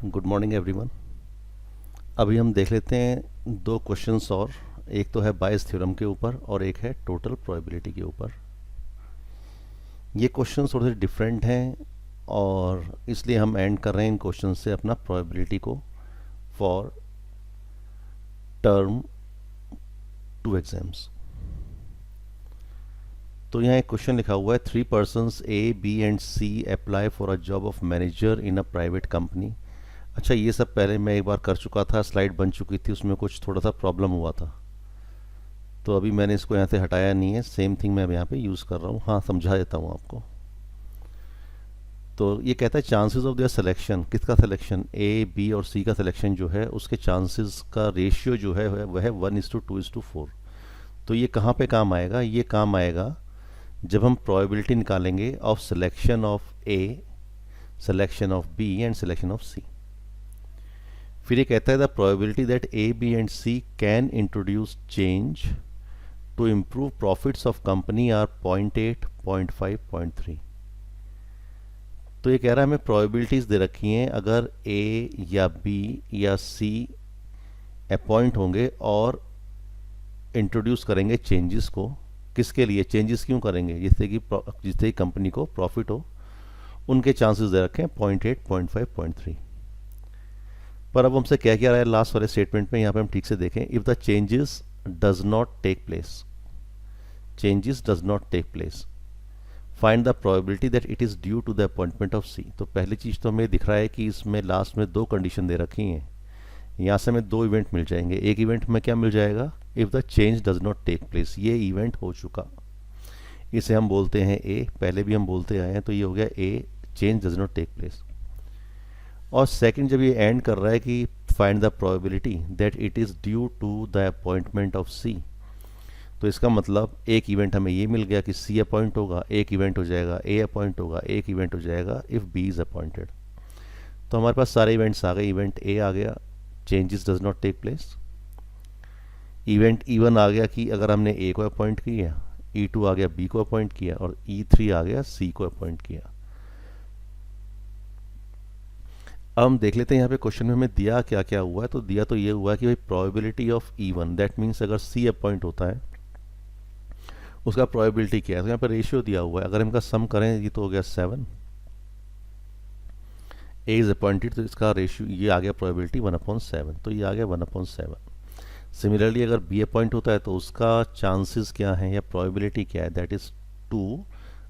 Good morning everyone. अभी हम देख लेते हैं दो क्वेश्चंस और। एक तो है बायस थ्योरम के ऊपर और एक है टोटल प्रोबेबिलिटी के ऊपर। ये क्वेश्चंस थोड़े से डिफरेंट हैं और इसलिए हम एंड कर रहे हैं इन क्वेश्चंस से अपना प्रोबेबिलिटी को फॉर टर्म 2 एग्जाम्स। तो यहाँ एक क्वेश्चन लिखा हुआ है 3 persons A, B and C apply for a job of manager in a private company. अच्छा, ये सब पहले मैं एक बार कर चुका था, स्लाइड बन चुकी थी, उसमें कुछ थोड़ा सा प्रॉब्लम हुआ था, तो अभी मैंने इसको यहाँ से हटाया नहीं है। सेम थिंग मैं अब यहाँ पे यूज़ कर रहा हूँ। हाँ, समझा देता हूँ आपको। तो ये कहता है चांसेस ऑफ देयर सिलेक्शन। किसका सिलेक्शन? ए, बी और सी का सिलेक्शन जो है उसके चांसेस का रेशियो जो है वह 1:2:4। तो ये कहाँ पे काम आएगा? ये काम आएगा जब हम प्रोबेबिलिटी निकालेंगे of selection of A, selection of B and selection of C. फिर ये कहता है the probability that A, B and C can introduce change to improve profits of company are 0.8, 0.5, 0.3। तो ये कह रहा है हमें प्रोबेबिलिटीज दे रखी हैं, अगर ए या बी या सी अपॉइंट होंगे और इंट्रोड्यूस करेंगे चेंजेस को। किसके लिए चेंजेस क्यों करेंगे? जिससे कि कंपनी को प्रॉफिट हो, उनके चांसेस दे रखे हैं 0.8, 0.5, 0.3। पर अब हमसे क्या रहा है लास्ट वाले स्टेटमेंट में, यहाँ पे हम ठीक से देखें। If the changes does not take place, changes does not take place, find the probability that it is due to the appointment of C. तो पहली चीज तो हमें दिख रहा है कि इसमें लास्ट में दो कंडीशन दे रखी हैं। यहाँ से हमें दो इवेंट मिल जाएंगे। एक इवेंट में क्या मिल जाएगा? If the change does not take place, ये इवेंट हो चुका, इसे हम बोलते हैं ए। पहले भी हम बोलते आए हैं, तो ये हो गया A, change does not take place. और सेकंड जब ये एंड कर रहा है कि find the probability that it is due to the appointment of C, तो इसका मतलब एक इवेंट हमें ये मिल गया कि सी अपॉइंट होगा, एक इवेंट हो जाएगा ए अपॉइंट होगा, एक इवेंट हो जाएगा इफ बी इज अपॉइंटेड। तो हमारे पास सारे इवेंट्स आ गए। इवेंट ए आ गया, changes does not take place. Event E1 आ गया कि अगर हमने ए को अपॉइंट किया, E2 आ गया बी को अपॉइंट किया, और E3 आ गया सी को अपॉइंट किया। अब हम देख लेते हैं यहाँ पे क्वेश्चन में हमें दिया क्या क्या हुआ है। तो दिया तो ये हुआ है कि भाई probability of E1, that means अगर सी अपॉइंट होता है उसका प्रोबेबिलिटी क्या है। तो यहाँ पे रेशियो दिया हुआ है, अगर इनका सम करें ये तो हो गया 7। ए इज अपॉइंटेड, तो इसका रेशियो ये आ गया प्रोबेबिलिटी 1/7, तो ये आ गया 1/7। सिमिलरली अगर बी अपॉइंट होता है तो उसका चांसेस क्या है या प्रोबेबिलिटी क्या है? That is 2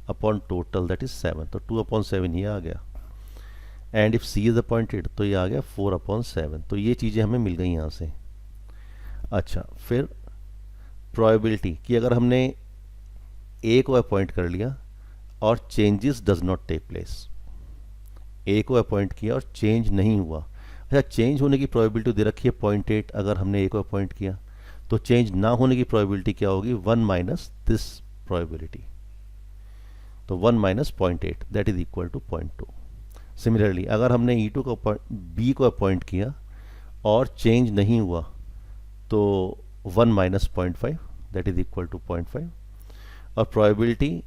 upon total, that is 7, तो 2/7 ये आ गया। And if C is appointed तो ये आ गया 4/7। तो ये चीज़ें हमें मिल गई यहाँ से। अच्छा, फिर प्रोबेबिलिटी कि अगर हमने ए को अपॉइंट कर लिया और changes does not take place, A को अपॉइंट किया और चेंज नहीं हुआ। अच्छा, चेंज होने की प्रोबेबिलिटी दे रखी है 0.8 अगर हमने ए को अपॉइंट किया, तो चेंज ना होने की प्रोबेबिलिटी क्या होगी? 1 माइनस दिस प्रोबेबिलिटी, तो 1 minus 0.8 that is equal to 0.2। Similarly अगर हमने E2 को बी को अपॉइंट किया और चेंज नहीं हुआ, तो 1 minus 0.5 that is equal to 0.5। और probability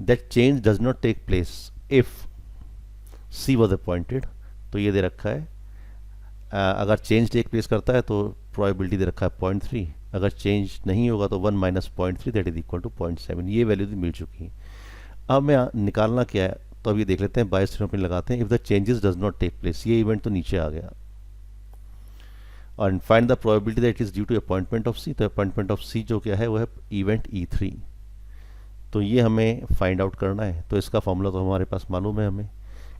that change does not take place if C was appointed, तो ये दे रखा है अगर चेंज टेक प्लेस करता है तो प्रोबेबिलिटी दे रखा है 0.3, अगर चेंज नहीं होगा तो 1 minus 0.3 that is equal to 0.7। ये वैल्यू मिल चुकी है। अब मैं निकालना क्या है, तो अभी देख लेते हैं। बायस थ्योरम पे लगाते हैं। If the changes does not take place, ये इवेंट तो नीचे आ गया। और find the probability that is due to appointment of C, तो अपॉइंटमेंट ऑफ सी जो क्या है वो है इवेंट E3। तो ये हमें फाइंड आउट करना है। तो इसका फॉर्मूला तो हमारे पास मालूम है हमें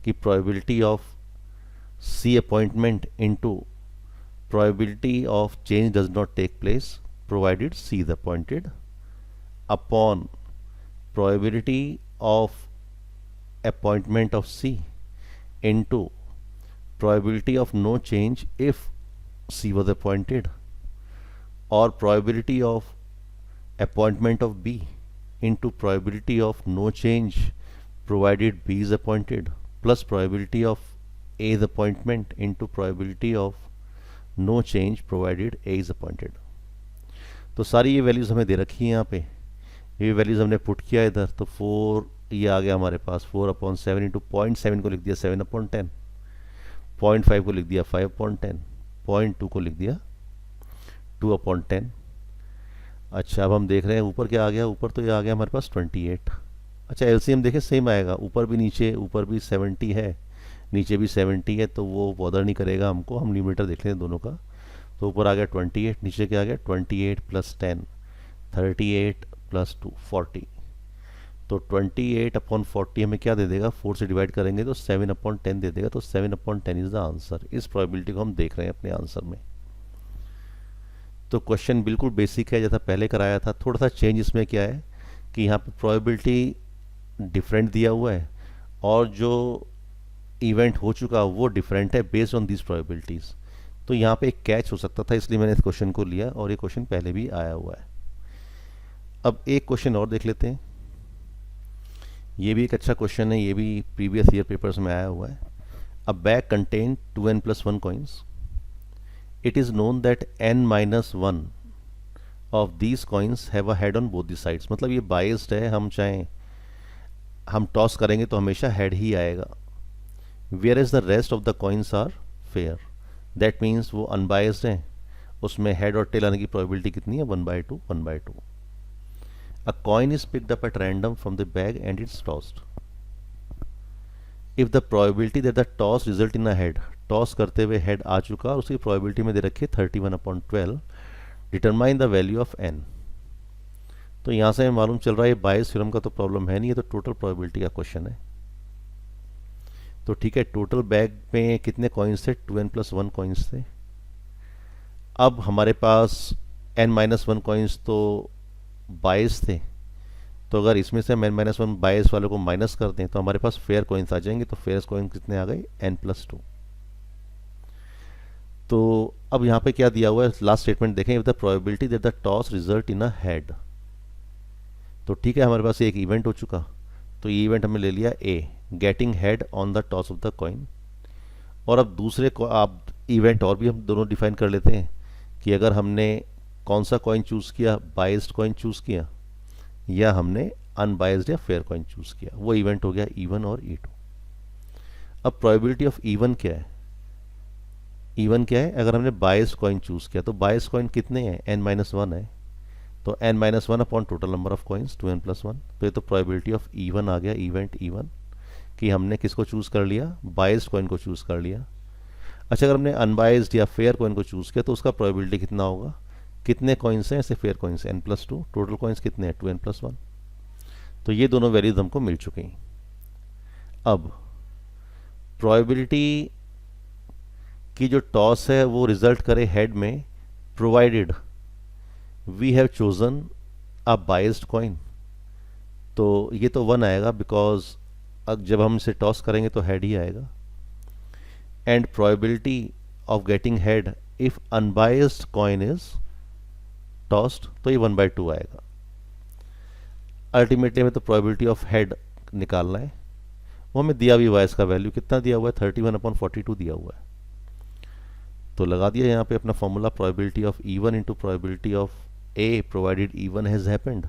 कि probability of C appointment into probability of change does not take place provided C is appointed upon probability of appointment of C into probability of no change if C was appointed, or probability of appointment of B into probability of no change provided B is appointed, plus probability of A's appointment into probability of no change provided A is appointed। तो सारी ये values हमें दे रखी हैं यहाँ पे। ये values हमने पुट किया इधर, तो 4 ये आ गया हमारे पास 4/7 इंटू 0.7 को लिख दिया 7/10। 0.5 को लिख दिया 5/10, 0.2 को लिख दिया 2/10। अच्छा, अब हम देख रहे हैं ऊपर क्या आ गया, ऊपर तो ये आ गया हमारे पास 28। अच्छा, एलसीएम देखें सेम आएगा, ऊपर भी नीचे, ऊपर भी 70 है, नीचे भी 70 है, तो वो बॉदर नहीं करेगा हमको। हम न्यूमरेटर देख लेते हैं दोनों का। तो ऊपर आ गया 28, नीचे क्या आ गया 28 + 10, 38 + 2 40। तो 28/40 हमें क्या दे देगा, 4 से डिवाइड करेंगे तो 7/10 दे देगा। तो 7/10 इज द आंसर। इस प्रोबेबिलिटी को हम देख रहे हैं अपने आंसर में। तो क्वेश्चन बिल्कुल बेसिक है जैसा पहले कराया था। थोड़ा सा चेंज इसमें क्या है कि यहाँ पे प्रोबेबिलिटी डिफरेंट दिया हुआ है और जो इवेंट हो चुका वो डिफरेंट है बेस्ड ऑन दिस प्रोबेबिलिटीज़। तो यहाँ पे एक कैच हो सकता था, इसलिए मैंने इस क्वेश्चन को लिया और ये क्वेश्चन पहले भी आया हुआ है। अब एक क्वेश्चन और देख लेते हैं। ये भी एक अच्छा क्वेश्चन है, ये भी प्रीवियस ईयर पेपर्स में आया हुआ है। अ bag contain 2n+1 coins. It is known that n-1 of these coins have a head on both the sides. मतलब ये बाइस्ड है, हम चाहें हम टॉस करेंगे तो हमेशा हेड ही आएगा। Where is the rest of the coins are fair, that means वो अनबाइस्ड हैं, उसमें हेड और टेल आने की प्रोबेबिलिटी कितनी है 1/2 1/2। अ coin is picked up at random from the bag and it's tossed. If the probability that the toss result in a head, toss करते हुए हेड आ चुका और उसकी प्रोबेबिलिटी में दे रखी है 31/12, determine the value of n। तो यहाँ से मालूम चल रहा है बायस थ्योरम का तो प्रॉब्लम है नहीं, ये तो टोटल प्रोबेबिलिटी का क्वेश्चन है। तो ठीक है, टोटल बैग में कितने कॉइन्स थे, 2n+1 कॉइन्स थे। अब हमारे पास n-1 कॉइन्स तो बायस थे, तो अगर इसमें से हम n-1 बायस वालों को माइनस कर दें तो हमारे पास फेयर कॉइन्स आ जाएंगे। तो फेयर कॉइन कितने आ गए, n+2। तो अब यहाँ पे क्या दिया हुआ है, लास्ट स्टेटमेंट देखें, if the probability that the toss result in a head. तो ठीक है, हमारे पास एक इवेंट हो चुका, तो ये इवेंट हमने ले लिया A, getting head on the toss of the coin. और अब दूसरे को आप इवेंट और भी हम दोनों डिफाइन कर लेते हैं कि अगर हमने कौन सा कॉइन चूज़ किया, बाइस्ड कॉइन चूज़ किया या हमने अनबाइस्ड या फेयर कॉइन चूज़ किया, वो इवेंट हो गया E1 और E2। अब प्रोबेबिलिटी ऑफ E1 क्या है, E1 क्या है, अगर हमने बाइस्ड कॉइन चूज़ किया तो बाइस्ड कॉइन कितने हैं, n-1 है, तो n-1 upon total number of coins 2n+1। तो ये तो प्रोबेबिलिटी ऑफ E1 आ गया, इवेंट E1, कि हमने किसको चूज़ कर लिया, बाइस्ड कॉइन को चूज़ कर लिया। अच्छा, अगर हमने अनबाइस्ड या फेयर कॉइन को चूज़ किया तो उसका प्रोबेबिलिटी कितना होगा, कितने कॉइन्स हैं ऐसे fair coins, n+2, total coins कितने हैं 2n+1। तो ये दोनों वैल्यूज हमको मिल चुकी हैं। अब प्रोबेबिलिटी की जो टॉस है वो रिजल्ट करे हेड में, provided we have chosen a biased coin. तो ये तो 1 आएगा बिकॉज अब जब हम इसे टॉस करेंगे तो हेड ही आएगा। And probability of getting head if unbiased coin is tossed, तो ये 1/2 आएगा। अल्टीमेटली हमें तो प्रोबेबिलिटी ऑफ हेड निकालना है, वो हमें दिया भी हुआ है, इसका वैल्यू कितना दिया हुआ है 31/42 दिया हुआ है। तो लगा दिया यहाँ पे अपना formula, probability of E1 into probability of A provided E1 has happened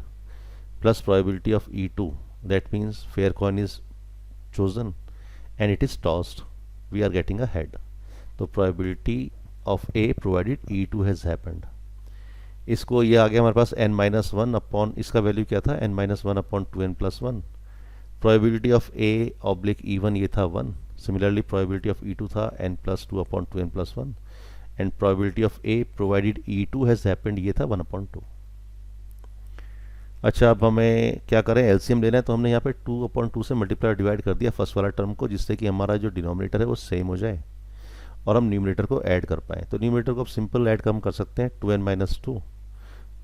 plus probability of E2, that means fair coin is chosen and it is tossed, we are getting a head. तो probability of A provided E2 has happened। इसको ये आ गया हमारे पास n-1 upon, इसका value क्या था, n-1 upon 2n+1। Probability of A oblique E1 ये था 1। सिमिलरली प्रोबेबिलिटी ऑफ E2 था n+2 upon 2n+1 and probability of A provided E2 has happened ये था 1/2। अच्छा, अब हमें क्या करें, एलसीएम लेना है, तो हमने यहाँ पे 2/2 से मल्टीप्लाई डिवाइड कर दिया फर्स्ट वाला टर्म को, जिससे कि हमारा जो डिनोमिनेटर है वो सेम हो जाए और हम न्यूमरेटर को ऐड कर पाएँ। तो न्यूमरेटर को अब सिंपल ऐड हम कर सकते हैं, 2n-2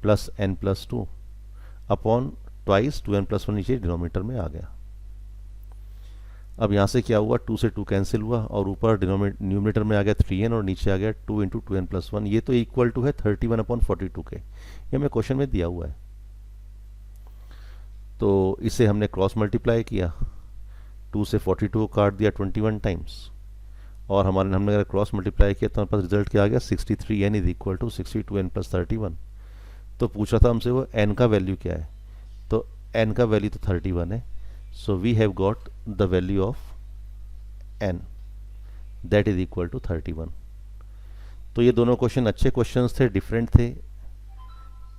plus n+2 upon twice 2n+1 नीचे डिनोमिनेटर में आ गया। अब यहाँ से क्या हुआ, 2 से 2 कैंसिल हुआ और ऊपर न्यूमरेटर में आ गया 3n और नीचे आ गया 2 इंटू 2n+1। ये तो इक्वल टू है 31/42 के, ये हमें क्वेश्चन में दिया हुआ है। तो इसे हमने क्रॉस मल्टीप्लाई किया, 2 से 42 को काट दिया 21 टाइम्स और हमने अगर क्रॉस मल्टीप्लाई किया तो हमारे पास रिजल्ट क्या आ गया, 63n is equal to 62n plus 31। तो पूछा था हमसे वो n का वैल्यू क्या है, तो n का वैल्यू तो 31 है। So we have got the value of n, that is equal to 31। तो ये दोनों क्वेश्चन अच्छे क्वेश्चंस थे, डिफरेंट थे।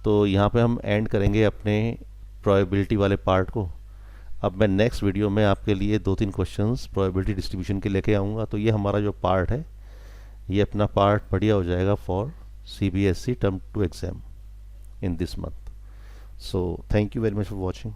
तो यहाँ पे हम एंड करेंगे अपने प्रोबेबिलिटी वाले पार्ट को। अब मैं नेक्स्ट वीडियो में आपके लिए 2-3 क्वेश्चंस प्रोबेबिलिटी डिस्ट्रीब्यूशन के लेके आऊँगा। तो ये हमारा जो पार्ट है, ये अपना पार्ट बढ़िया हो जाएगा for CBSE term 2 exam in this month. So thank you very much for watching.